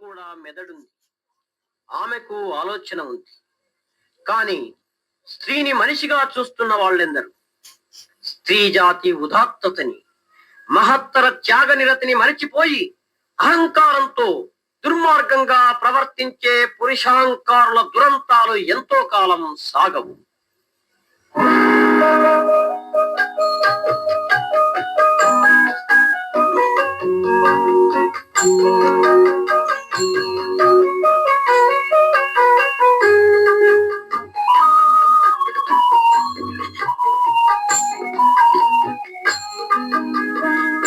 కూడా మెదడుంది, ఆమెకు ఆలోచన ఉంది. కానీ స్త్రీని మనిషిగా చూస్తున్న వాళ్ళెందరూ స్త్రీ జాతి ఉదాత్తతని, మహత్తర త్యాగ నిరతిని మరిచిపోయి అహంకారంతో దుర్మార్గంగా ప్రవర్తించే పురుషాహంకారుల దురంతాలు ఎంతో కాలం సాగవు.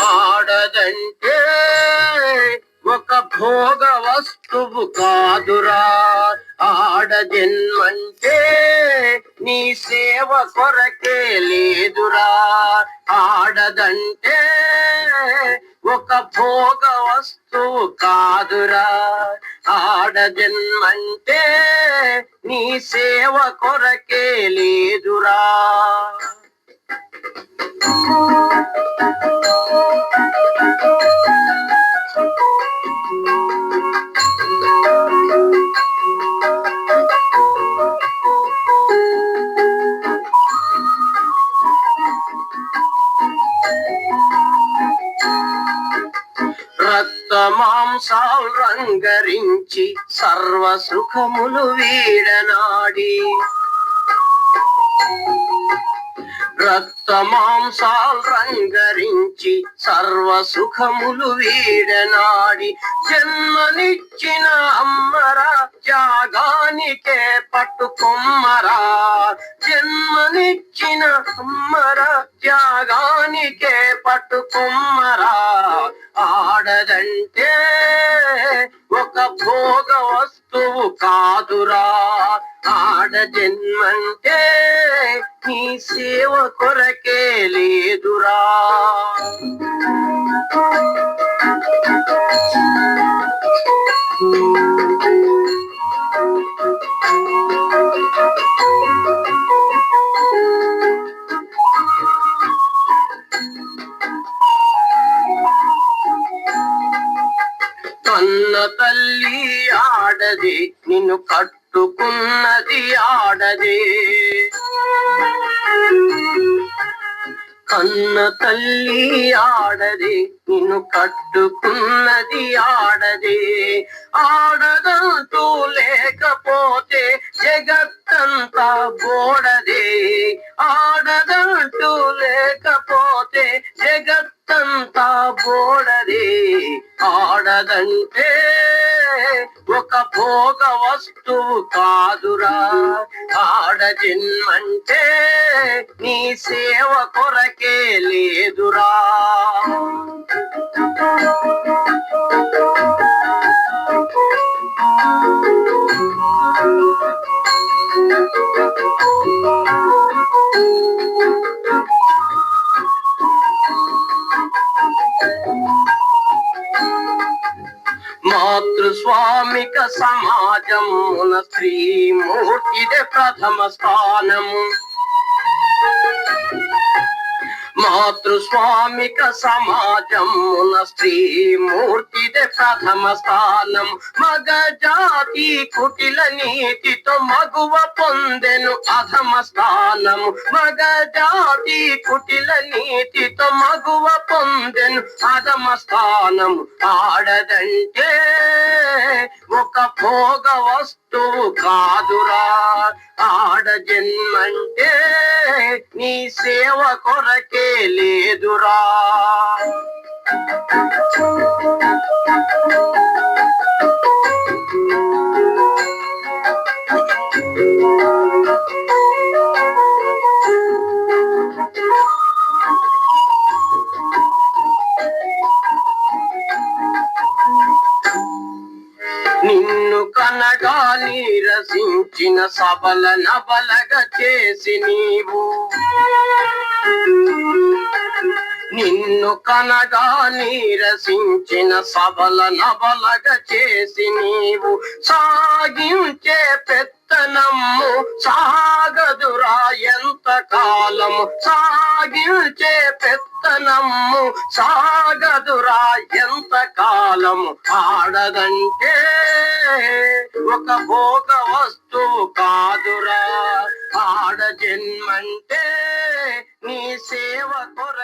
ఆడదంటే ఒక భోగ వస్తువు కాదురా, ఆడ జన్మంటే నీ సేవ కొరకే లేదురా. ఆడదంటే ఒక భోగ వస్తువు కాదురా, ఆడ జన్మంటే నీ సేవ కొరకే లేదురా. రక్త మాంసాలు రంగరించి సర్వ సుఖములు వీడనాడి, రక్త మాంసాలు రంగరించి సర్వ సుఖములు వీడనాడి, జన్మనిచ్చిన అమ్మరా త్యాగానికే పట్టుకొమ్మరా. జన్మనిచ్చిన అమ్మరా త్యాగానికే పట్టుకొమ్మరా. ఆడదంటే ఒక భోగ వస్తువు కాదురా, ఆడ జన్మంటే నీ సేవ కొరకే లేదురా. కన్న తల్లి ఆడది, నిన్ను కట్టుకున్నది ఆడదే. కన్న తల్లి ఆడది, నిన్ను కట్టుకున్నది ఆడదే. ఆడదంటూ లేకపోతే జగత్తంతా బోడదే. ఆడదంటూ లేకపోతే జగత్తంతా బోడదే. ఆడదంటే ఒక భోగ వస్తువు కాదురా, ఆడ జన్మంటే నీ సేవ కొరకే లేదురా. మాతృస్వామిక సమాజమున స్త్రీ మూర్తిదే ప్రథమ స్థానము. మాతృస్వామిక సమాజమున స్త్రీ మూర్తిదే ప్రథమ స్థానం. మగ జాతి కుటిల నీతితో మగువ పొందెను అధమ స్థానము. మగ జాతి కుటిల నీతితో మగువ పొందెను అధమ స్థానము. ఆడదంటే ఒక భోగ వస్తువు కాదురా, ఆడ జన్మంటే నీ సేవ కొరకే లేదురా. నిన్ను కనగా నీరసించిన సబల నబలగా చేసి నీవు, నిన్ను కనగా నీరసించిన సబల నబలగా చేసి నీవు సాగించే పెద్ద పెత్తనమ్ము సాగదురా ఎంత కాలము సాగించే పెత్తనమ్ము సాగదురా ఎంత కాలము ఆడదంటే ఒక భోగ వస్తువు కాదురా ఆడ జన్మంటే నీ సేవ కొర